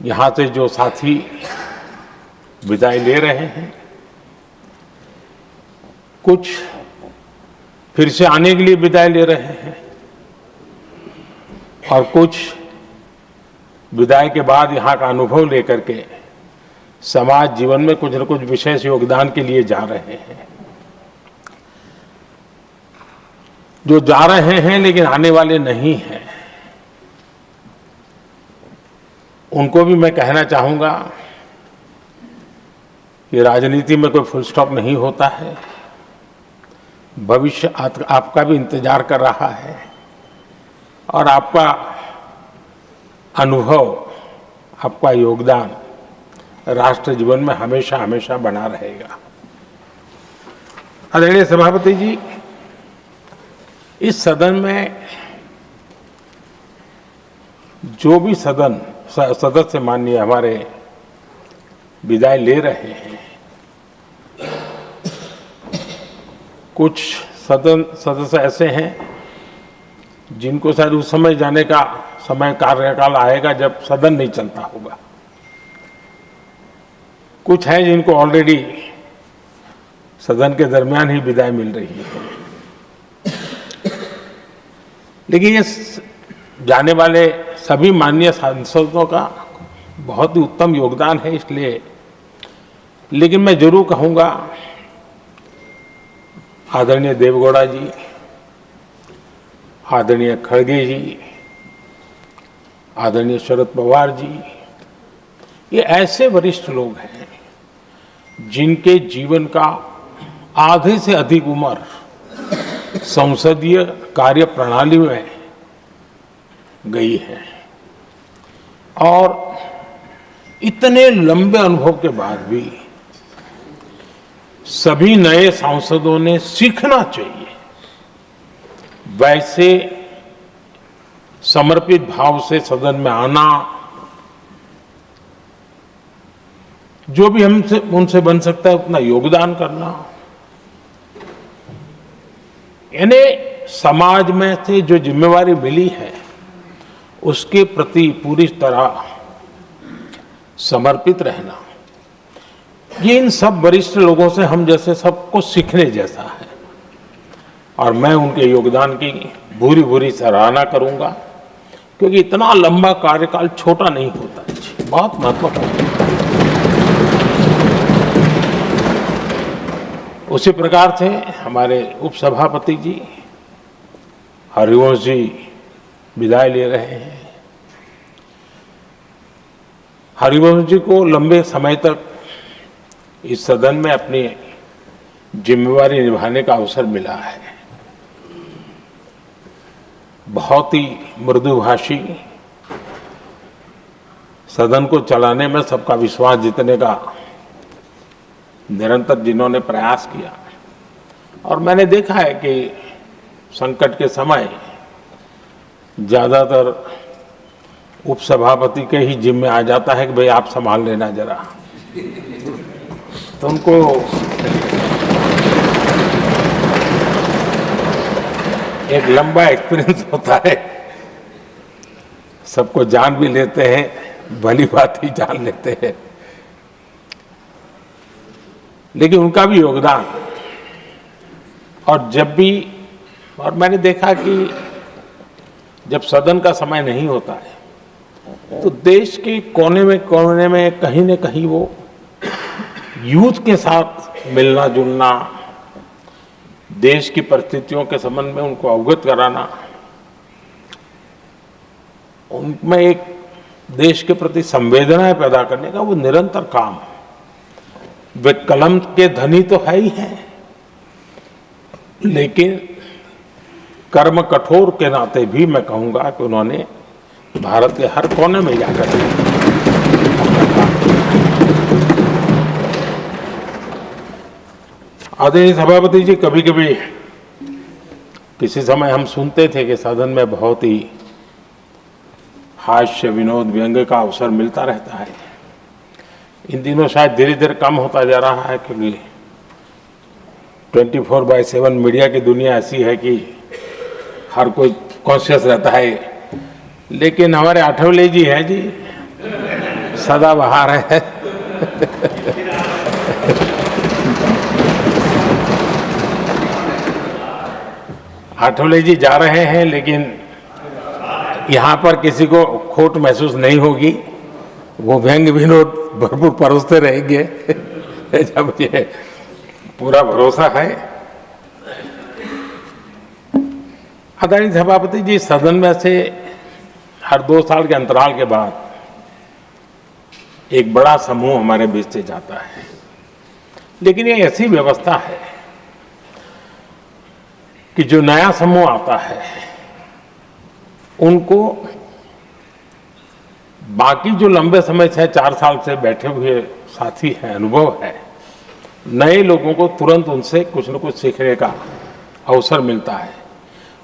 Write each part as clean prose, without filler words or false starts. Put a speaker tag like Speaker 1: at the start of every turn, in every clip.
Speaker 1: यहाँ से जो साथी विदाई ले रहे हैं, कुछ फिर से आने के लिए विदाई ले रहे हैं और कुछ विदाई के बाद यहाँ का अनुभव लेकर के समाज जीवन में कुछ न कुछ विशेष योगदान के लिए जा रहे हैं। जो जा रहे हैं लेकिन आने वाले नहीं हैं, उनको भी मैं कहना चाहूंगा कि राजनीति में कोई फुल स्टॉप नहीं होता है। भविष्य आपका भी इंतजार कर रहा है और आपका अनुभव, आपका योगदान राष्ट्र जीवन में हमेशा हमेशा बना रहेगा। आदरणीय सभापति जी, इस सदन में जो भी सदस्य माननीय हमारे विदाई ले रहे हैं, कुछ सदस्य ऐसे हैं जिनको शायद उस समय जाने का समय कार्यकाल आएगा जब सदन नहीं चलता होगा। कुछ हैं जिनको ऑलरेडी सदन के दरमियान ही विदाई मिल रही है। लेकिन ये जाने वाले सभी माननीय सांसदों का बहुत ही उत्तम योगदान है, इसलिए लेकिन मैं जरूर कहूंगा आदरणीय देवगौड़ा जी, आदरणीय खड़गे जी, आदरणीय शरद पवार जी, ये ऐसे वरिष्ठ लोग हैं जिनके जीवन का आधे से अधिक उम्र संसदीय कार्य प्रणाली में गई है और इतने लंबे अनुभव के बाद भी सभी नए सांसदों ने सीखना चाहिए वैसे समर्पित भाव से सदन में आना, जो भी हमसे उनसे बन सकता है उतना योगदान करना, यानी समाज में से जो जिम्मेवारी मिली है उसके प्रति पूरी तरह समर्पित रहना, ये इन सब वरिष्ठ लोगों से हम जैसे सबको सीखने जैसा है और मैं उनके योगदान की भूरी भूरी सराहना करूंगा, क्योंकि इतना लंबा कार्यकाल छोटा नहीं होता है, बहुत महत्वपूर्ण है। उसी प्रकार से हमारे उपसभापति जी हरिवंश जी विदाई ले रहे हैं। हरिवंश जी को लंबे समय तक इस सदन में अपनी जिम्मेवारी निभाने का अवसर मिला है। बहुत ही मृदुभाषी, सदन को चलाने में सबका विश्वास जीतने का निरंतर जिन्होंने प्रयास किया, और मैंने देखा है कि संकट के समय ज्यादातर उपसभापति के ही जिम्मे आ जाता है कि भाई आप संभाल लेना जरा, तो उनको एक लंबा एक्सपीरियंस होता है, सबको जान भी लेते हैं, भली बात ही जान लेते हैं, लेकिन उनका भी योगदान। और जब भी, और मैंने देखा कि जब सदन का समय नहीं होता है तो देश के कोने में कहीं न कहीं वो यूथ के साथ मिलना जुलना, देश की परिस्थितियों के संबंध में उनको अवगत कराना, उनमें एक देश के प्रति संवेदनाएं पैदा करने का वो निरंतर काम। वे कलम के धनी तो है ही हैं, लेकिन कर्म कठोर के नाते भी मैं कहूंगा कि उन्होंने भारत के हर कोने में जाकर आदरणीय सभापति जी, कभी कभी किसी समय हम सुनते थे कि सदन में बहुत ही हास्य विनोद व्यंग्य का अवसर मिलता रहता है। इन दिनों शायद धीरे धीरे कम होता जा रहा है, क्योंकि 24/7 मीडिया की दुनिया ऐसी है कि हर कोई कॉन्शियस रहता है। लेकिन हमारे आठवले जी हैं जी, सदाबहार है। आठवले जी जा रहे हैं, लेकिन यहाँ पर किसी को खोट महसूस नहीं होगी। वो व्यंग विनोद भरपूर परोसते रहेंगे। जब ये पूरा भरोसा है। आदरणीय सभापति जी, सदन में से हर 2 साल के अंतराल के बाद एक बड़ा समूह हमारे बीच से जाता है, लेकिन ये ऐसी व्यवस्था है कि जो नया समूह आता है उनको बाकी जो लंबे समय से 4 साल से बैठे हुए साथी हैं, अनुभव है, नए लोगों को तुरंत उनसे कुछ न कुछ सीखने का अवसर मिलता है।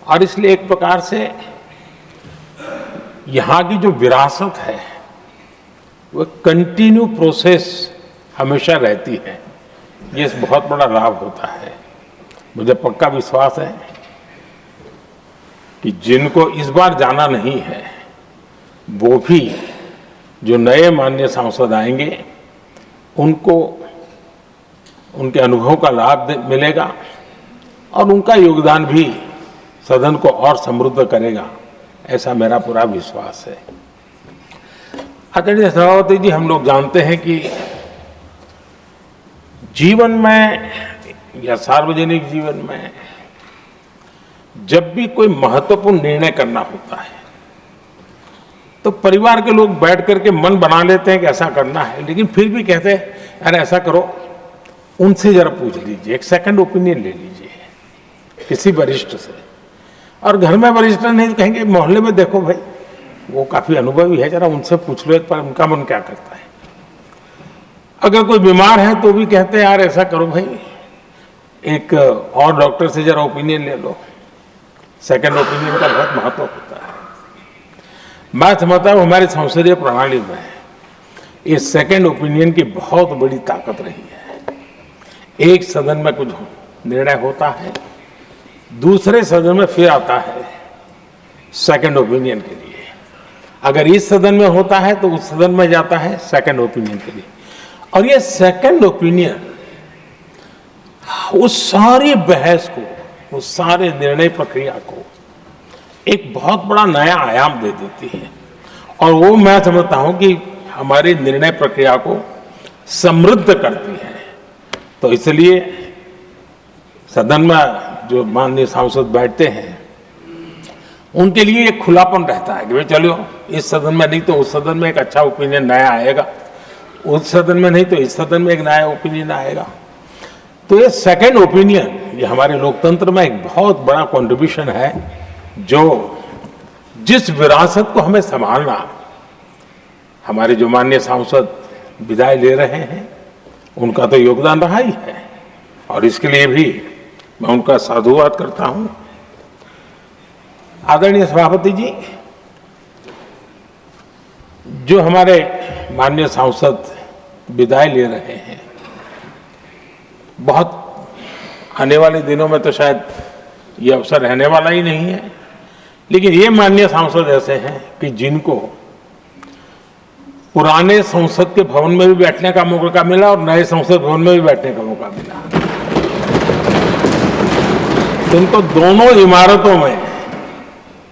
Speaker 1: और इसलिए एक प्रकार से यहाँ की जो विरासत है वो कंटिन्यू प्रोसेस हमेशा रहती है। ये बहुत बड़ा लाभ होता है। मुझे पक्का विश्वास है कि जिनको इस बार जाना नहीं है वो भी जो नए माननीय सांसद आएंगे उनको उनके अनुभव का लाभ मिलेगा और उनका योगदान भी सदन को और समृद्ध करेगा, ऐसा मेरा पूरा विश्वास है। आदरणीय सभापति जी, हम लोग जानते हैं कि जीवन में या सार्वजनिक जीवन में जब भी कोई महत्वपूर्ण निर्णय करना होता है तो परिवार के लोग बैठ करके मन बना लेते हैं कि ऐसा करना है, लेकिन फिर भी कहते हैं अरे ऐसा करो, उनसे जरा पूछ लीजिए, एक सेकंड ओपिनियन ले लीजिए किसी वरिष्ठ से। और घर में वरिष्ठ नहीं तो कहेंगे मोहल्ले में देखो भाई वो काफी अनुभवी है, जरा उनसे पूछ लो एक बार उनका मन क्या करता है। अगर कोई बीमार है तो भी कहते हैं यार ऐसा करो भाई, एक और डॉक्टर से जरा ओपिनियन ले लो। सेकंड ओपिनियन का बहुत महत्व होता है। मैं समझता हूँ हमारी संसदीय प्रणाली में इस सेकंड ओपिनियन की बहुत बड़ी ताकत रही है। एक सदन में कुछ निर्णय होता है, दूसरे सदन में फिर आता है सेकंड ओपिनियन के लिए। अगर इस सदन में होता है तो उस सदन में जाता है सेकंड ओपिनियन के लिए। और ये सेकंड ओपिनियन उस सारी बहस को, उस सारे निर्णय प्रक्रिया को एक बहुत बड़ा नया आयाम दे देती है। और वो मैं समझता हूं कि हमारी निर्णय प्रक्रिया को समृद्ध करती है। तो इसलिए सदन में जो माननीय सांसद बैठते हैं उनके लिए एक खुलापन रहता है कि भाई चलो इस सदन में नहीं तो उस सदन में एक अच्छा ओपिनियन नया आएगा, उस सदन में नहीं तो इस सदन में एक नया ओपिनियन आएगा। तो ये सेकंड ओपिनियन ये हमारे लोकतंत्र में एक बहुत बड़ा कंट्रीब्यूशन है, जो जिस विरासत को हमें संभालना हमारे जो माननीय सांसद विदाई ले रहे हैं उनका तो योगदान रहा ही है। और इसके लिए भी मैं उनका साधुवाद करता हूं। आदरणीय सभापति जी, जो हमारे माननीय सांसद विदाई ले रहे हैं, बहुत आने वाले दिनों में तो शायद ये अवसर रहने वाला ही नहीं है, लेकिन ये माननीय सांसद ऐसे हैं कि जिनको पुराने संसद के भवन में भी बैठने का मौका मिला और नए संसद भवन में भी बैठने का मौका मिला। तो उनको दोनों इमारतों में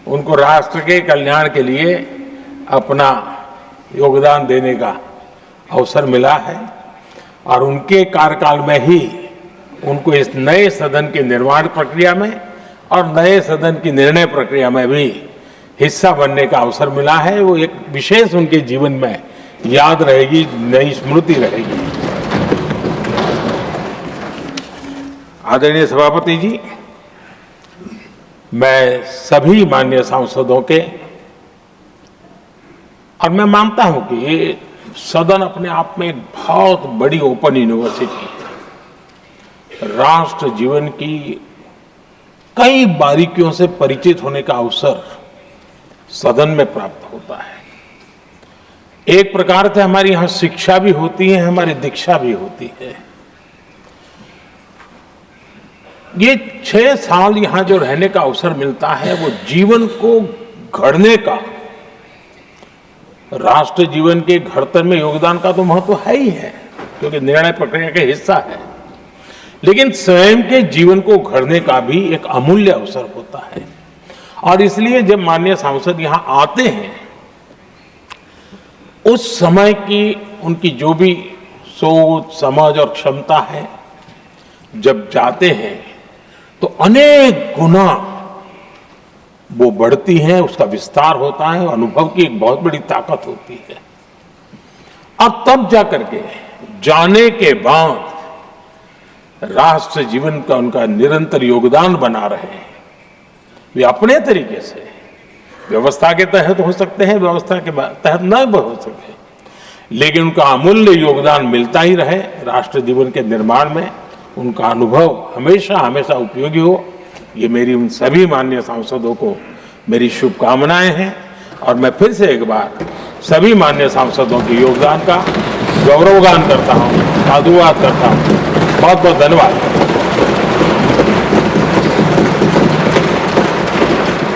Speaker 1: उनको राष्ट्र के कल्याण के लिए अपना योगदान देने का अवसर मिला है। और उनके कार्यकाल में ही उनको इस नए सदन के निर्माण प्रक्रिया में और नए सदन की निर्णय प्रक्रिया में भी हिस्सा बनने का अवसर मिला है। वो एक विशेष उनके जीवन में याद रहेगी, नई स्मृति रहेगी। आदरणीय सभापति जी, मैं सभी माननीय सांसदों के, और मैं मानता हूं कि ये सदन अपने आप में एक बहुत बड़ी ओपन यूनिवर्सिटी है। राष्ट्र जीवन की कई बारीकियों से परिचित होने का अवसर सदन में प्राप्त होता है। एक प्रकार से हमारी यहां शिक्षा भी होती है, हमारी दीक्षा भी होती है। ये 6 साल यहां जो रहने का अवसर मिलता है वो जीवन को गढ़ने का राष्ट्र जीवन के घड़तर में योगदान का तो महत्व है ही है, क्योंकि निर्णय प्रक्रिया का हिस्सा है, लेकिन स्वयं के जीवन को घड़ने का भी एक अमूल्य अवसर होता है। और इसलिए जब माननीय सांसद यहां आते हैं, उस समय की उनकी जो भी सोच, समझ और क्षमता है, जब जाते हैं तो अनेक गुना वो बढ़ती है, उसका विस्तार होता है, अनुभव की एक बहुत बड़ी ताकत होती है। और तब जाकर के जाने के बाद राष्ट्र जीवन का उनका निरंतर योगदान बना रहे। वे अपने तरीके से व्यवस्था के तहत हो सकते हैं, व्यवस्था के तहत न हो सके, लेकिन उनका अमूल्य योगदान मिलता ही रहे राष्ट्र जीवन के निर्माण में। उनका अनुभव हमेशा हमेशा उपयोगी हो, ये मेरी उन सभी माननीय सांसदों को मेरी शुभकामनाएं हैं। और मैं फिर से एक बार सभी माननीय सांसदों के योगदान का गौरवगान करता हूं, साधुवाद करता हूं। बहुत बहुत धन्यवाद।